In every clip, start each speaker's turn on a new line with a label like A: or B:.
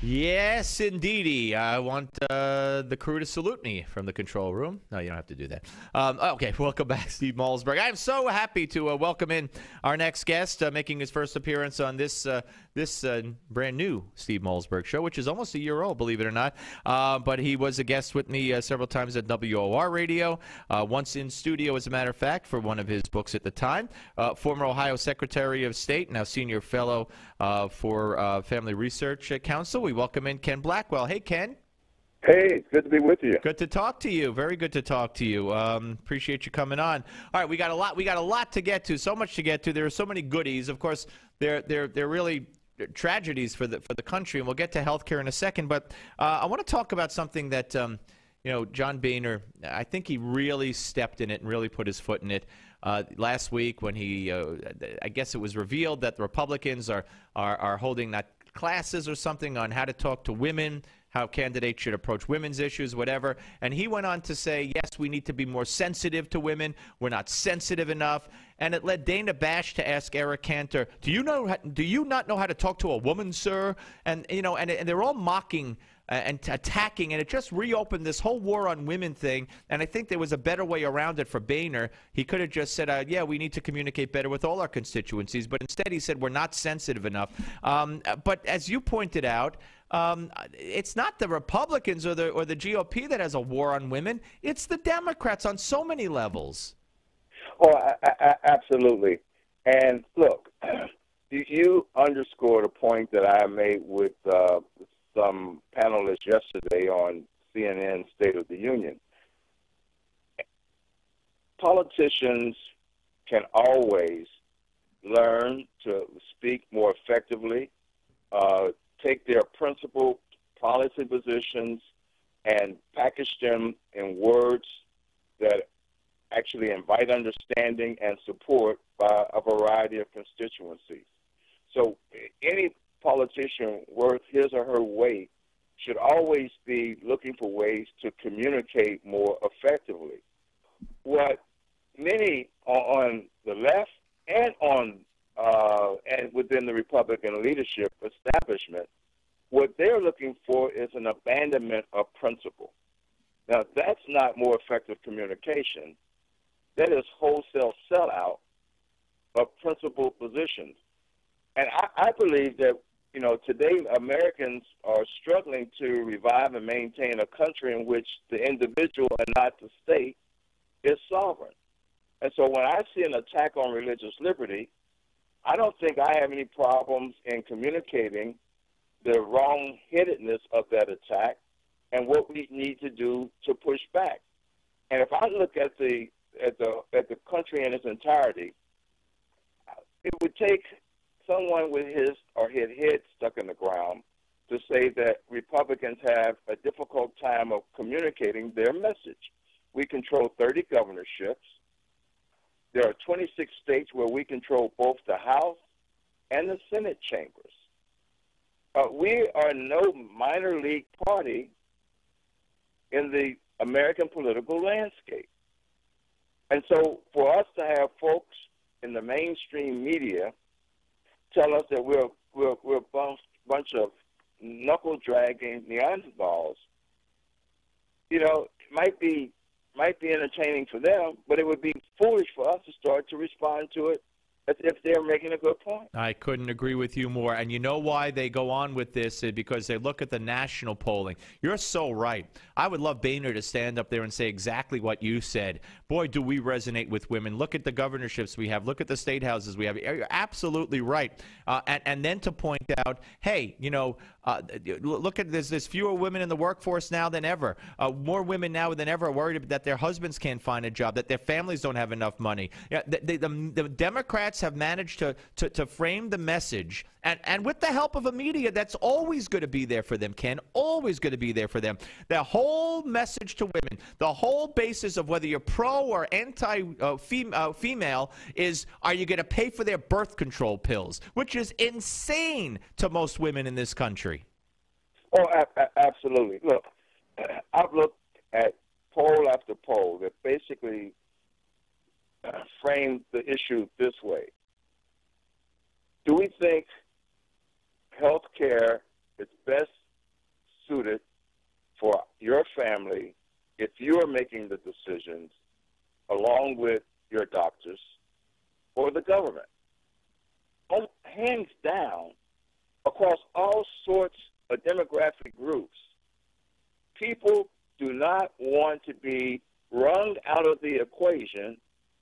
A: Yes, indeedy. I want the crew to salute me from the control room. No, you don't have to do that. Okay, welcome back, Steve Malzberg. I am so happy to welcome in our next guest, making his first appearance on this brand new Steve Malzberg show, which is almost a year old, believe it or not. But he was a guest with me several times at WOR Radio, once in studio, as a matter of fact, for one of his books at the time. Former Ohio Secretary of State, now Senior Fellow for Family Research Council. We welcome in Ken Blackwell. Hey, Ken.
B: Hey, it's good to be with you.
A: Good to talk to you. Very good to talk to you. Appreciate you coming on. All right, we got a lot to get to. So much to get to. There are so many goodies. Of course, they're really tragedies for the country, and we'll get to healthcare in a second. But I want to talk about something that John Boehner, I think he really stepped in it and really put his foot in it. Last week, when he, I guess it was revealed that the Republicans are holding not classes or something on how to talk to women, how candidates should approach women's issues, whatever. And he went on to say, yes, we need to be more sensitive to women. We're not sensitive enough. And it led Dana Bash to ask Eric Cantor, do you not know how to talk to a woman, sir? And, and they're all mocking and attacking, and it just reopened this whole war on women thing. And I think there was a better way around it for Boehner. He could have just said, yeah, we need to communicate better with all our constituencies. But instead he said, we're not sensitive enough. But as you pointed out, it's not the Republicans or the GOP that has a war on women. It's the Democrats on so many levels.
B: Oh, absolutely. And look, you underscored a point that I made with some panelists yesterday on CNN State of the Union. Politicians can always learn to speak more effectively, take their principled policy positions and package them in words that actually invite understanding and support by a variety of constituencies. So any politician worth his or her weight should always be looking for ways to communicate more effectively. What many on the left and and within the Republican leadership establishment, what they're looking for is an abandonment of principle. Now, that's not more effective communication. That is wholesale sellout of principled positions. And I believe that, today Americans are struggling to revive and maintain a country in which the individual and not the state is sovereign. And so when I see an attack on religious liberty, I don't think I have any problems in communicating the wrong-headedness of that attack and what we need to do to push back. And if I look at the country in its entirety, it would take someone with his or his head stuck in the ground to say that Republicans have a difficult time of communicating their message. We control 30 governorships. There are 26 states where we control both the House and the Senate chambers. We are no minor league party in the American political landscape. And so for us to have folks in the mainstream media tell us that we're a bunch of knuckle-dragging Neanderthals, might be entertaining for them, but it would be foolish for us to start to respond to it as if they're making a good point.
A: I couldn't agree with you more. And you know why they go on with this? Because they look at the national polling. You're so right. I would love Boehner to stand up there and say exactly what you said. Boy, do we resonate with women. Look at the governorships we have. Look at the state houses we have. You're absolutely right. And then to point out, hey, look at this. There's fewer women in the workforce now than ever. More women now than ever are worried that their husbands can't find a job, that their families don't have enough money. The Democrats have managed to frame the message, and with the help of a media that's always going to be there for them, Ken, always going to be there for them. The whole message to women, the whole basis of whether you're pro or anti-female is, are you going to pay for their birth control pills, which is insane to most women in this country.
B: Oh, absolutely. Look, I've looked at poll after poll that basically framed the issue this way. Do we think health care is best suited for your family if you are making the decisions along with your doctors or the government. Hands down, across all sorts of demographic groups, people do not want to be wrung out of the equation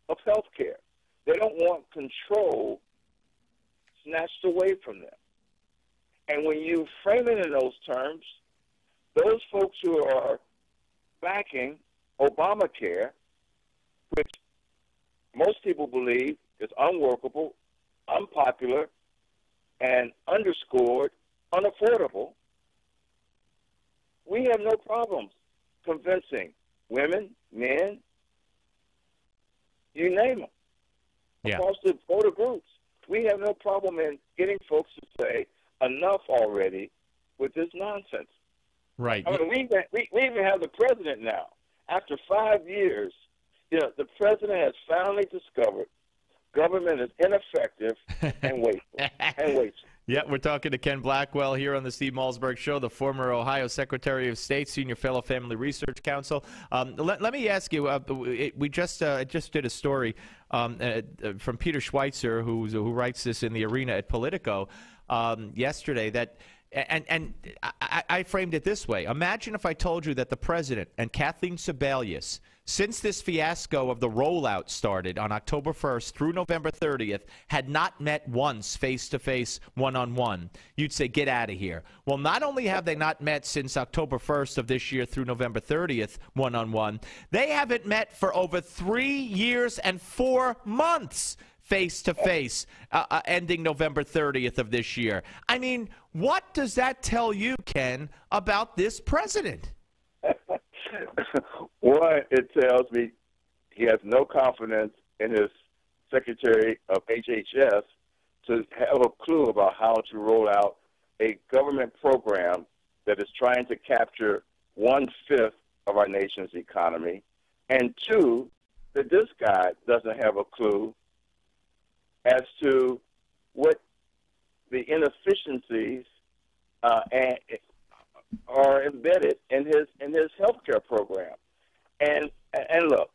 B: of health care. They don't want control snatched away from them. And when you frame it in those terms, those folks who are backing Obamacare, which most people believe is unworkable, unpopular, and underscored, unaffordable, we have no problems convincing women, men, you name them, across the voter groups. We have no problem in getting folks to say, enough already with this nonsense.
A: Right.
B: I mean, we even have the president now. After 5 years, the president has finally discovered government is ineffective and wasteful.
A: Yeah, we're talking to Ken Blackwell here on the Steve Malzberg Show, the former Ohio Secretary of State, Senior Fellow Family Research Council. Let me ask you, we just did a story from Peter Schweitzer, who writes this in the Arena at Politico yesterday, that and I framed it this way. Imagine if I told you that the president and Kathleen Sebelius, since this fiasco of the rollout started on October 1st through November 30th, had not met once face-to-face, one-on-one. You'd say, get out of here. Well, not only have they not met since October 1st of this year through November 30th, one-on-one, they haven't met for over 3 years and 4 months face-to-face, ending November 30th of this year. I mean, what does that tell you, Ken, about this president?
B: One, it tells me he has no confidence in his Secretary of HHS to have a clue about how to roll out a government program that is trying to capture 1/5 of our nation's economy. And two, that this guy doesn't have a clue as to what the inefficiencies are embedded in his health care program. And look,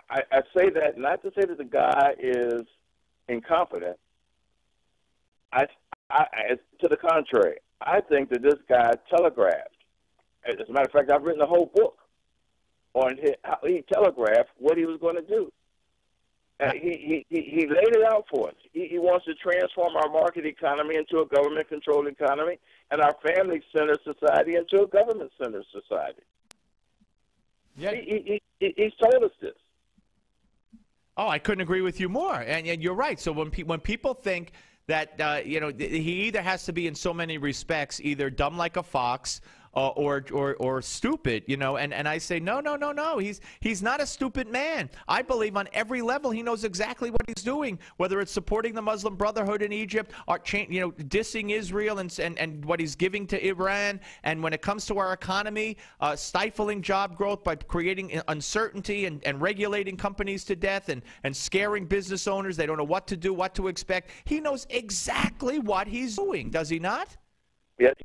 B: I say that not to say that the guy is incompetent. To the contrary, I think that this guy telegraphed. As a matter of fact, I've written a whole book on how he telegraphed what he was going to do. He laid it out for us. He wants to transform our market economy into a government-controlled economy and our family-centered society into a government-centered society. Yeah. He's told us this.
A: Oh, I couldn't agree with you more. And you're right. So when people think that, he either has to be in so many respects either dumb like a fox or stupid, and I say, no. He's not a stupid man. I believe on every level he knows exactly what he's doing, whether it's supporting the Muslim Brotherhood in Egypt or, dissing Israel and what he's giving to Iran. And when it comes to our economy, stifling job growth by creating uncertainty and regulating companies to death and scaring business owners. They don't know what to do, what to expect. He knows exactly what he's doing, does he not?
B: Yes,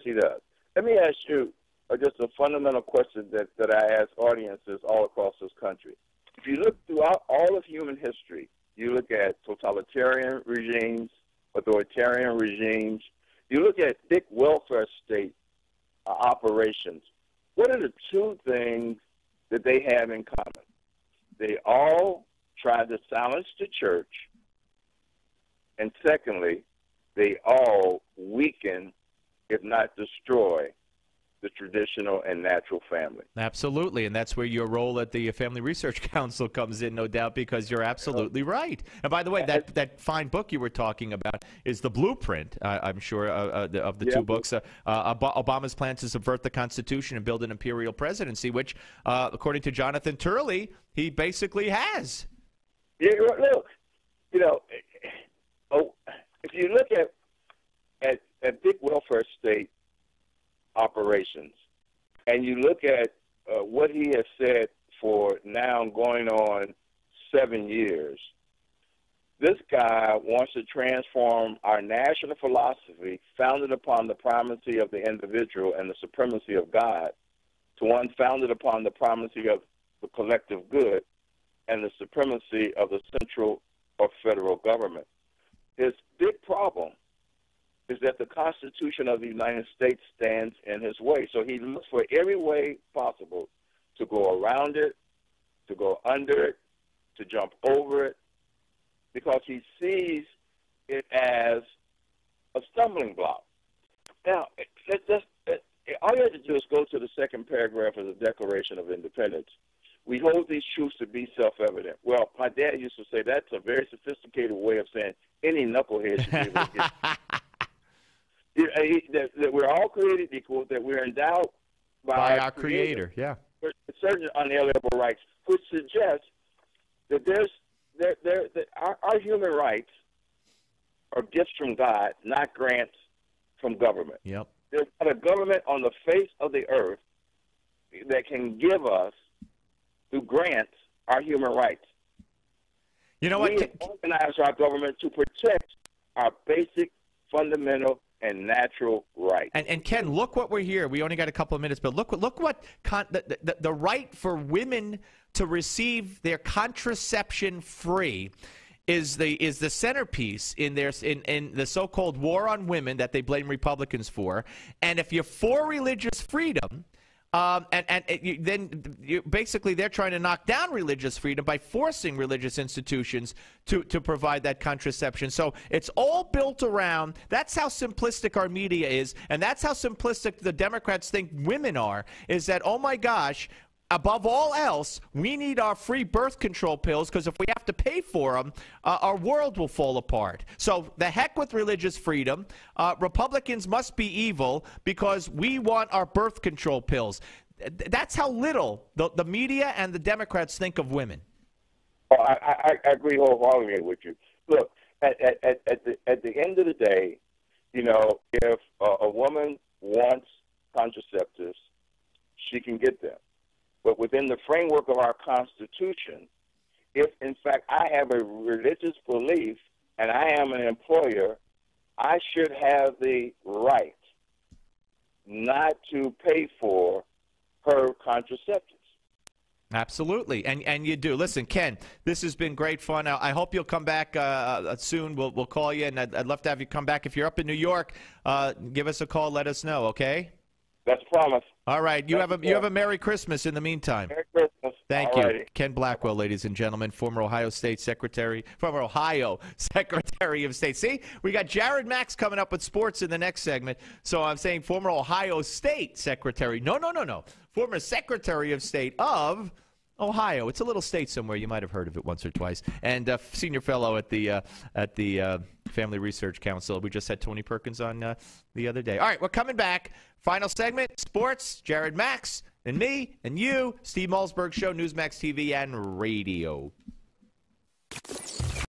B: he does. Let me ask you just a fundamental question that I ask audiences all across this country. If you look throughout all of human history, you look at totalitarian regimes, authoritarian regimes, you look at big welfare state operations, what are the two things that they have in common? They all try to silence the church, and secondly, they all weaken, if not destroy, the traditional and natural family.
A: Absolutely, and that's where your role at the Family Research Council comes in, no doubt, because you're absolutely right. And by the way, that fine book you were talking about is the blueprint, I'm sure, of the two books, Obama's Plan to Subvert the Constitution and Build an Imperial Presidency, which, according to Jonathan Turley, he basically has.
B: Yeah, look, if you look at big welfare state operations, and you look at what he has said for now going on 7 years, This guy wants to transform our national philosophy, founded upon the primacy of the individual and the supremacy of God, to one founded upon the primacy of the collective good and the supremacy of the central or federal government. His big problem is that the Constitution of the United States stands in his way. So he looks for every way possible to go around it, to go under it, to jump over it, because he sees it as a stumbling block. Now, all you have to do is go to the second paragraph of the Declaration of Independence. We hold these truths to be self-evident. Well, my dad used to say that's a very sophisticated way of saying any knucklehead should be able to get that we're all created equal, that we're endowed by
A: our Creator. Yeah.
B: Certain unalienable rights, which suggests that our human rights are gifts from God, not grants from government.
A: Yep.
B: There's not a government on the face of the earth that can give us, through grants, our human rights.
A: You know what?
B: We organize our government to protect our basic, fundamental, and natural rights.
A: And Ken, look what we're here. We only got a couple of minutes, but look what the right for women to receive their contraception free is the centerpiece in the so-called war on women that they blame Republicans for. And if you're for religious freedom, basically they're trying to knock down religious freedom by forcing religious institutions to provide that contraception. So it's all built around, that's how simplistic our media is, and that's how simplistic the Democrats think women are, is that, oh my gosh, above all else, we need our free birth control pills, because if we have to pay for them, our world will fall apart. So the heck with religious freedom. Republicans must be evil because we want our birth control pills. That's how little the media and the Democrats think of women.
B: Oh, I agree wholeheartedly with you. Look, at the end of the day, you know, if a woman wants contraceptives, she can get them. But within the framework of our Constitution, if in fact I have a religious belief and I am an employer, I should have the right not to pay for her contraceptives.
A: Absolutely, and you do. Listen, Ken, this has been great fun. I hope you'll come back soon. We'll call you, and I'd love to have you come back. If you're up in New York, give us a call. Let us know, okay?
B: That's a promise.
A: All right. You have a Merry Christmas in the meantime.
B: Merry Christmas.
A: Thank you. Ken Blackwell, ladies and gentlemen, former Ohio Secretary of State. See, we got Jared Max coming up with sports in the next segment. So I'm saying former Ohio State Secretary. No. Former Secretary of State of Ohio. It's a little state somewhere. You might have heard of it once or twice. And senior fellow at the Family Research Council. We just had Tony Perkins on the other day. All right, we're coming back. Final segment, sports, Jared Max, and me, and you, Steve Malzberg Show, Newsmax TV and radio.